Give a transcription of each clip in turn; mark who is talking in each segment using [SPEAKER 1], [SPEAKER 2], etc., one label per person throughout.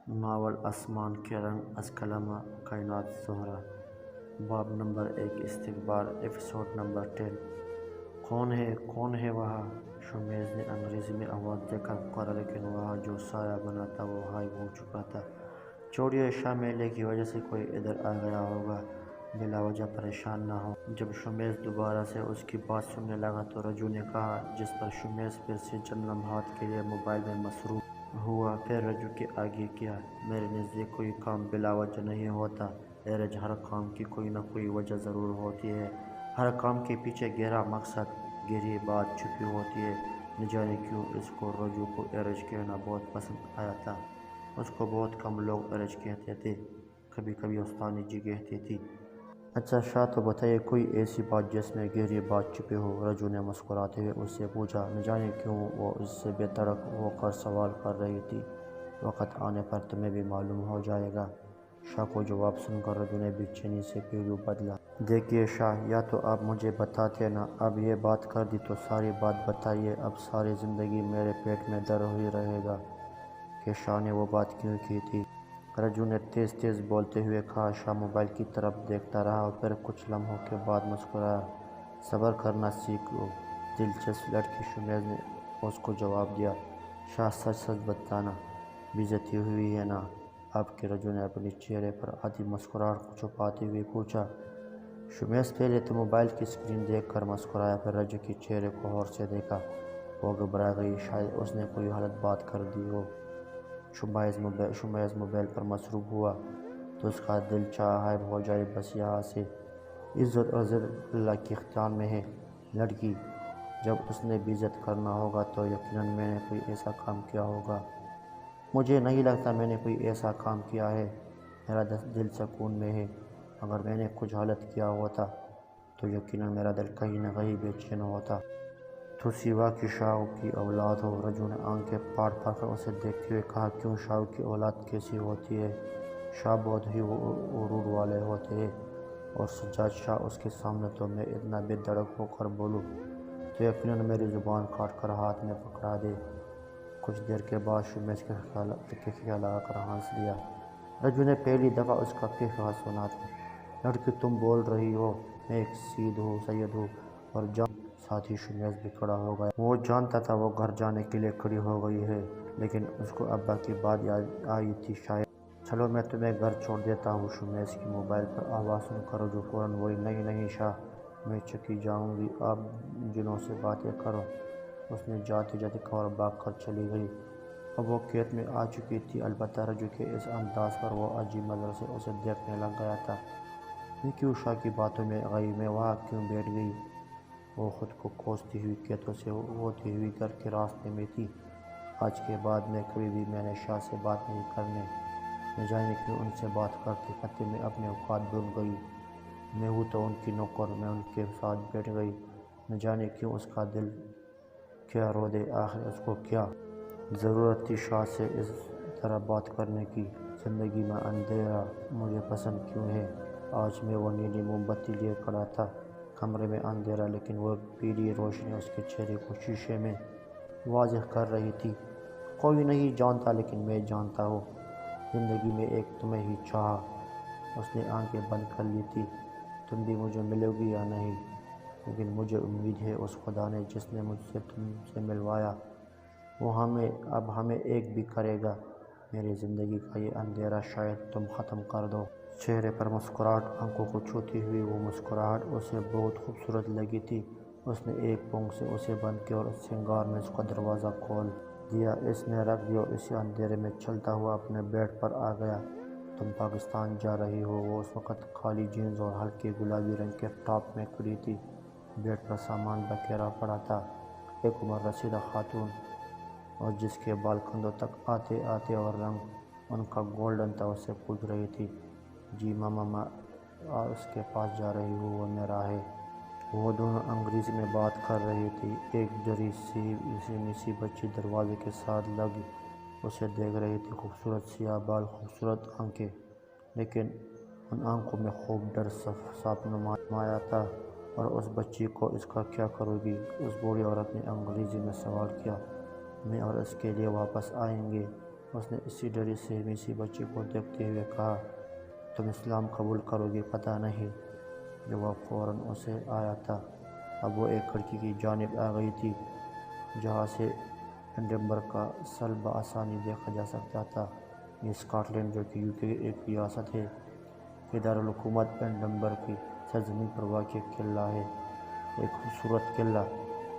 [SPEAKER 1] Novel آسمان کے رنگ از کلمہ کائنات زہرا، باب نمبر 1 استقبال ایپیسوڈ نمبر 10۔ کون ہے وہاں؟ شمیز نے انگریزی میں آواز دے کر پکارا، لیکن وہاں جو سایہ بنا تھا وہ غائب ہو چکا تھا۔ چھوڑیے، شاہ میلے کی وجہ سے کوئی ادھر آ گیا ہوگا، بلا وجہ پریشان نہ ہو۔ جب شمیز دوبارہ سے اس کی بات سننے لگا تو رجو نے کہا، جس پر شمیز پھر سے چند لمحات کے لیے موبائل میں مصروف ہوا۔ پھر رجو کے آگے کیا، میرے نزدیک کوئی کام بلا وجہ نہیں ہوتا ایرج، ہر کام کی کوئی نہ کوئی وجہ ضرور ہوتی ہے، ہر کام کے پیچھے گہرا مقصد، گہری بات چھپی ہوتی ہے۔ نہ جانے کیوں اس کو رجو کو ایرج کہنا بہت پسند آیا تھا۔ اس کو بہت کم لوگ ایرج کہتے تھے، کبھی کبھی استانی جی کہتی تھی۔ اچھا شاہ، تو بتائیے کوئی ایسی بات جس میں گہری بات چھپی ہو، رجو نے مسکراتے ہوئے اس سے پوچھا۔ نہ جانے کیوں وہ اس سے بے دھڑک ہو کر سوال کر رہی تھی۔ وقت آنے پر تمہیں بھی معلوم ہو جائے گا۔ شاہ کو جواب سن کر رجو نے بے چینی سے پہلو بدلا۔ دیکھیے شاہ، یا تو آپ مجھے بتاتے نا، اب یہ بات کر دی تو ساری بات بتائیے، اب ساری زندگی میرے پیٹ میں درد ہی رہے گا کہ شاہ نے وہ بات کیوں کی تھی۔ رجو نے تیز تیز بولتے ہوئے کہا۔ شاہ موبائل کی طرف دیکھتا رہا اور پھر کچھ لمحوں کے بعد مسکرایا۔ صبر کرنا سیکھ لو، دلچسپ لڑکی، شمیز نے اس کو جواب دیا۔ شاہ سچ سچ بتانا، بےعزتی ہوئی ہے نا آپ کی؟ رجو نے اپنے چہرے پر آدھی مسکراہٹ کو چھپاتے ہوئے پوچھا۔ شمیز پہلے تو موبائل کی اسکرین دیکھ کر مسکرایا، پھر رجو کے چہرے کو غور سے دیکھا۔ وہ گھبرا گئی، شاید اس نے کوئی غلط بات کر دی ہو۔ شمیز موبائل پر مصروف ہوا تو اس کا دل چاہا غائب ہو جائے، بس یہاں سے عزت اور ذلت اللہ کے اختیار میں ہے۔ لڑکی، جب اس نے بےعزت کرنا ہوگا تو یقیناً میں نے کوئی ایسا کام کیا ہوگا۔ مجھے نہیں لگتا میں نے کوئی ایسا کام کیا ہے، میرا دل سکون میں ہے۔ اگر میں نے کچھ غلط کیا ہوتا تو یقیناً میرا دل کہیں نہ کہیں بے چین ہوتا۔ تو سیوا کی شاہو کی اولاد ہو؟ رجو نے آنکھیں پھاڑ پھاڑ کر اسے دیکھتے ہوئے کہا۔ کیوں، شاہو کی اولاد کیسی ہوتی ہے؟ شاہ بہت ہی غرور والے ہوتے ہیں، اور سجاد شاہ اس کے سامنے تو میں اتنا بے دھڑک ہو کر بولوں تو یقیناً میری زبان کاٹ کر ہاتھ میں پکڑا دے۔ کچھ دیر کے بعد شمیز کے خیال لگا کر ہنس دیا۔ رجو نے پہلی دفعہ اس کا قہقہہ سنا تھا۔ لڑکی، تم بول رہی ہو میں ایک سید ہوں اور ساتھ ہی شمیز بھی کھڑا ہو گیا۔ وہ جانتا تھا وہ گھر جانے کے لیے کھڑی ہو گئی ہے، لیکن اس کو ابا کی بات یاد آئی تھی شاید۔ چلو میں تمہیں گھر چھوڑ دیتا ہوں۔ شمیز کی موبائل پر آواز سن کر رجو فوراً بولی، نہیں نہیں شاہ، میں چکی جاؤں گی، آپ جنوں سے باتیں کرو۔ اس نے جاتے جاتے کہا اور بھاگ کر چلی گئی۔ اب وہ کھیت میں آ چکی تھی، البتہ رجو کے اس انداز پر وہ عجیب نظر سے اسے دیکھنے لگ گیا تھا۔ میں کیوں شاہ کی باتوں میں گئی، میں وہاں کیوں بیٹھ گئی؟ وہ خود کو کوستی ہوئی کھیتوں سے ہوتی ہوئی گھر کے راستے میں تھی۔ آج کے بعد میں نے شاہ سے بات نہیں کرنے، نہ جانے کیوں ان سے بات کرتی کرتی میں اپنے اوقات بھول گئی۔ میں ہوں تو ان کی نوکر، میں ان کے ساتھ بیٹھ گئی، نہ جانے کیوں اس کا دل کیا رو دے، آخر اس کو کیا ضرورت تھی شاہ سے اس طرح بات کرنے کی؟ زندگی میں اندھیرا مجھے پسند کیوں ہے؟ آج میں وہ نیلی موم بتی لیے کھڑا تھا، کمرے میں اندھیرا، لیکن وہ پیلی روشنی اس کے چہرے کو شیشے میں واضح کر رہی تھی۔ کوئی نہیں جانتا، لیکن میں جانتا ہوں، زندگی میں ایک تمہیں ہی چاہا۔ اس نے آنکھیں بند کر لی تھی۔ تم بھی مجھے ملو گی یا نہیں؟ لیکن مجھے امید ہے اس خدا نے جس نے مجھ سے تم سے ملوایا، وہ اب ہمیں ایک بھی کرے گا۔ میری زندگی کا یہ اندھیرا شاید تم ختم کر دو۔ چہرے پر مسکراہٹ آنکھوں کو چھوتی ہوئی، وہ مسکراہٹ اسے بہت خوبصورت لگی تھی۔ اس نے ایک پونک سے اسے بند کیا اور سنگار میز کا دروازہ کھول دیا، اس میں رکھ دیا اور اسی اندھیرے میں چلتا ہوا اپنے بیڈ پر آ گیا۔ تم پاکستان جا رہی ہو؟ وہ اس وقت کالی جینز اور ہلکے گلابی رنگ کے ٹاپ میں کھڑی تھی۔ بیڈ پر سامان بکھیرا پڑا تھا۔ ایک عمر رسیدہ خاتون، اور جس کے بال کندھوں تک آتے آتے اور رنگ ان کا گولڈن تھا، اس سے پوچھ رہی تھی، جی ماما، میں اس کے پاس جا رہی ہوں، وہ میرا ہے۔ وہ دونوں انگریزی میں بات کر رہی تھی۔ ایک جری سی بچی دروازے کے ساتھ لگ اسے دیکھ رہی تھی، خوبصورت سیاہ بال، خوبصورت آنکھیں، لیکن ان آنکھوں میں خوب ڈر صاف نمایاں تھا۔ اور اس بچی کو اس کا کیا کرو گی؟ اس بوڑھی عورت نے انگریزی میں سوال کیا۔ میں اور اس کے لیے واپس آئیں گے، اس نے اسی ڈری سہمی سی بچی کو دیکھتے ہوئے کہا، تم اسلام قبول کرو گی پتہ نہیں۔ جواب فوراً اسے آیا تھا۔ اب وہ ایک کھڑکی کی جانب آ گئی تھی جہاں سے ایڈنبرگ کا سل بآسانی دیکھا جا سکتا تھا۔ یہ اسکاٹ لینڈ، جو کہ UK کی ایک ریاست ہے، کے دارالحکومت ایڈنبرگ کی سرزمین پر واقع قلعہ ہے۔ ایک خوبصورت قلعہ۔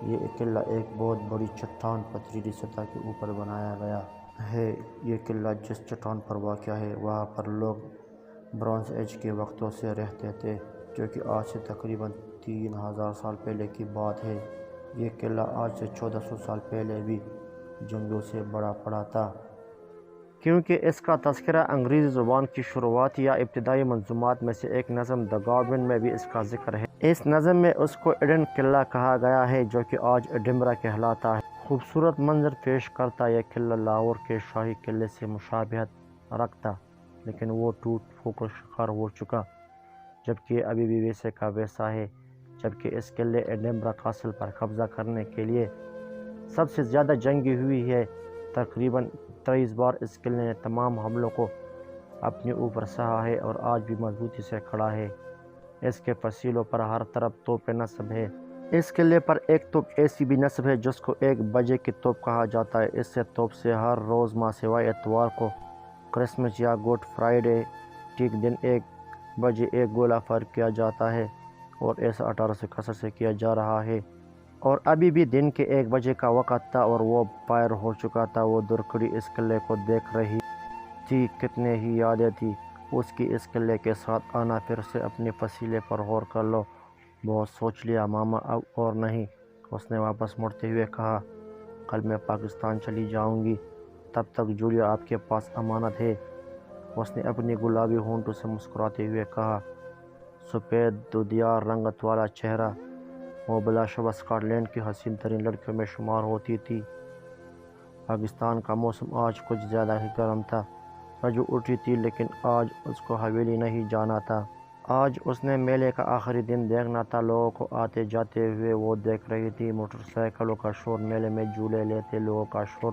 [SPEAKER 1] یہ قلعہ ایک بہت بڑی چٹان پتھریلی سطح کے اوپر بنایا گیا ہے۔ یہ قلعہ جس چٹان پر واقع ہے وہاں پر لوگ برونز ایج کے وقتوں سے رہتے تھے، جو کہ آج سے تقریباً 3000 سال پہلے کی بات ہے۔ یہ قلعہ آج سے 1400 سال پہلے بھی جنگلوں سے بھرا پڑا تھا، کیونکہ اس کا تذکرہ انگریزی زبان کی شروعاتی یا ابتدائی منظومات میں سے ایک نظم دی گارڈین میں بھی اس کا ذکر ہے۔ اس نظم میں اس کو ایڈن قلعہ کہا گیا ہے، جو کہ آج ایڈنبرگ کہلاتا ہے۔ خوبصورت منظر پیش کرتا یہ قلعہ لاہور کے شاہی قلعے سے مشابہت رکھتا، لیکن وہ ٹوٹ پھوٹ کا شکار ہو چکا، جبکہ یہ ابھی بھی ویسے کا ویسا ہے۔ جبکہ اس قلعے ایڈنبرگ کاسل پر قبضہ کرنے کے لیے سب سے زیادہ جنگیں ہوئی ہے۔ تقریباً 23 بار اس قلعے نے تمام حملوں کو اپنے اوپر سہا ہے اور آج بھی مضبوطی سے کھڑا ہے۔ اس کے فصیلوں پر ہر طرف توپیں نصب ہے۔ اس قلعے پر ایک توپ ایسی بھی نصب ہے جس کو 1 بجے کی توپ کہا جاتا ہے۔ اس توپ سے ہر روز ماہ سوائے اتوار کو، کرسمس یا گڈ فرائیڈے ٹھیک دن 1 بجے ایک گولہ فائر کیا جاتا ہے، اور ایسا 1861 سے کیا جا رہا ہے۔ اور ابھی بھی دن کے 1 بجے کا وقت تھا اور وہ فائر ہو چکا تھا۔ وہ درکھڑی اس قلعے کو دیکھ رہی تھی۔ کتنے ہی یادیں تھی اس کی اس قلعے کے ساتھ آنا۔ پھر سے اپنے فیصلے پر غور کر لو۔ بہت سوچ لیا ماما، اب اور نہیں، اس نے واپس مڑتے ہوئے کہا۔ کل میں پاکستان چلی جاؤں گی، تب تک جولیا آپ کے پاس امانت ہے، اس نے اپنی گلابی ہونٹوں سے مسکراتے ہوئے کہا۔ سفید دودیار رنگت والا چہرہ، وہ بلا شبہ اسکاٹ لینڈ کی حسین ترین لڑکیوں میں شمار ہوتی تھی۔ پاکستان کا موسم آج کچھ زیادہ ہی گرم تھا۔ رجوع اٹھی تھی، لیکن آج اس کو حویلی نہیں جانا تھا۔ آج اس نے میلے کا آخری دن دیکھنا تھا۔ لوگوں کو آتے جاتے ہوئے وہ دیکھ رہی تھی، موٹر سائیکلوں کا شور، میلے میں جھولے لیتے لوگوں کا شور،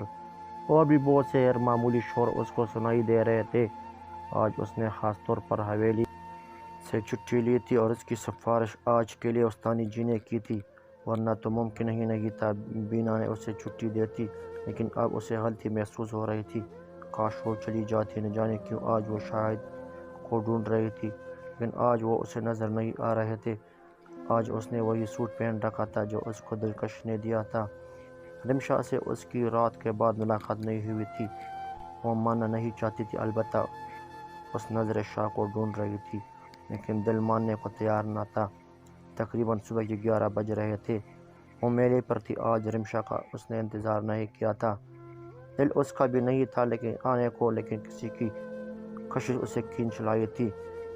[SPEAKER 1] اور بھی بہت سے غیر معمولی شور اس کو سنائی دے رہے تھے۔ آج اس نے خاص طور پر حویلی سے چھٹی لی تھی اور اس کی سفارش آج کے لیے استانی جی نے کی تھی، ورنہ تو ممکن ہی نہیں تھا بینا نے اسے چھٹی دیتی۔ لیکن اب اسے غلطی محسوس ہو رہی تھی۔ کاش وہ چلی جاتی۔ نہ جانے کیوں آج وہ شاہد کو ڈھونڈ رہی تھی، لیکن آج وہ اسے نظر نہیں آ رہے تھے۔ آج اس نے وہی سوٹ پہن رکھا تھا جو اس کو دلکش نے دیا تھا۔ رمشا سے اس کی رات کے بعد ملاقات نہیں ہوئی تھی۔ وہ ماننا نہیں چاہتی تھی، البتہ اس نظر شاہ کو ڈھونڈ رہی تھی، لیکن دل ماننے کو تیار نہ تھا۔ تقریباً صبح کے 11 بج رہے تھے۔ وہ میلے پر تھی۔ آج رمشا کا اس نے انتظار نہیں کیا تھا۔ دل اس کا بھی نہیں تھا آنے کو، لیکن کسی کی کشش اسے کھینچ لائی تھی۔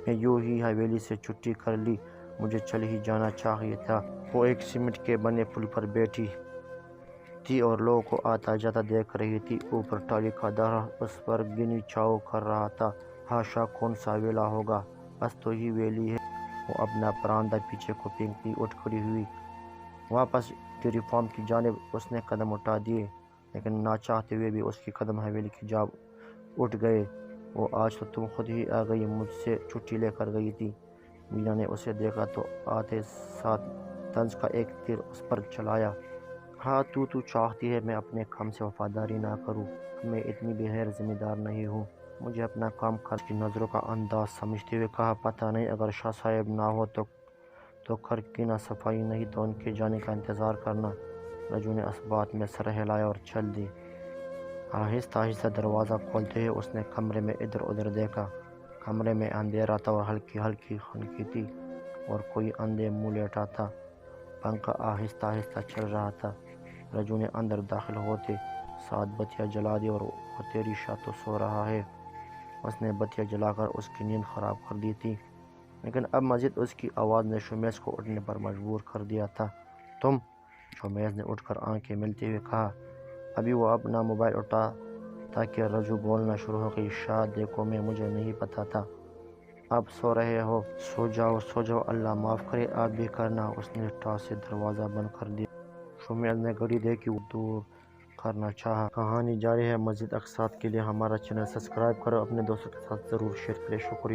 [SPEAKER 1] میں یوں ہی حویلی سے چھٹی کر لی، مجھے چل ہی جانا چاہیے تھا۔ وہ ایک سیمنٹ کے بنے پل پر بیٹھی تھی اور لوگوں کو آتا جاتا دیکھ رہی تھی۔ اوپر ٹالی کا درخت اس پر گنی چاؤ کر رہا تھا۔ ہاشا کون سا ویلا ہوگا، بس تو ہی ویلی ہے۔ وہ اپنا پراندہ پیچھے کو پھینکتی اٹھ کھڑی ہوئی۔ واپس ڈیری فارم کی جانب اس نے قدم اٹھا دیے، لیکن نہ چاہتے ہوئے بھی اس کے قدم حویلی کی جانب اٹھ گئے۔ وہ آج تو تم خود ہی آ گئی، مجھ سے چھٹی لے کر گئی تھی۔ مینا نے اسے دیکھا تو آتے ساتھ طنز کا ایک تیر اس پر چلایا۔ ہاں تو چاہتی ہے میں اپنے کام سے وفاداری نہ کروں؟ میں اتنی بھی غیر ذمہ دار نہیں ہوں۔ مجھے اپنا کام کرنے کی نظروں کا انداز سمجھتے ہوئے کہا، پتہ نہیں اگر شاہ صاحب نہ ہو تو گھر کی نہ صفائی، نہیں تو ان کے جانے کا انتظار کرنا۔ رجو نے اس بات میں سر ہلایا اور چل دی۔ آہستہ آہستہ دروازہ کھولتے ہوئے اس نے کمرے میں ادھر ادھر دیکھا۔ کمرے میں اندھیرا تھا اور ہلکی ہلکی خنکی تھی اور کوئی اندھے منہ لیٹا تھا۔ پنکھا آہستہ آہستہ چل رہا تھا۔ رجو نے اندر داخل ہوتے ساتھ بتیاں جلا دی اور وہ تیری شاہ تو سو رہا ہے۔ اس نے بتیاں جلا کر اس کی نیند خراب کر دی تھی، لیکن اب مزید اس کی آواز نے شمیز کو اٹھنے پر مجبور کر دیا تھا۔ تم؟ شمیز نے اٹھ کر آنکھیں ملتے ہوئے کہا۔ ابھی وہ اپنا موبائل اٹھا تھا کہ رجو بولنا شروع ہو گئی۔ شاہ دیکھو، مجھے نہیں پتا تھا آپ سو رہے ہو۔ سو جاؤ، اللہ معاف کرے، آپ بھی کرنا۔ اس نے ٹاس سے دروازہ بند کر دیا۔ شمیز نے گھڑی دیکھی، وہ دور کرنا چاہا۔ کہانی جاری ہے، مزید اقساط کے لیے ہمارا چینل سبسکرائب کرو، اپنے دوستوں کے ساتھ ضرور شیئر کریں۔ شکریہ۔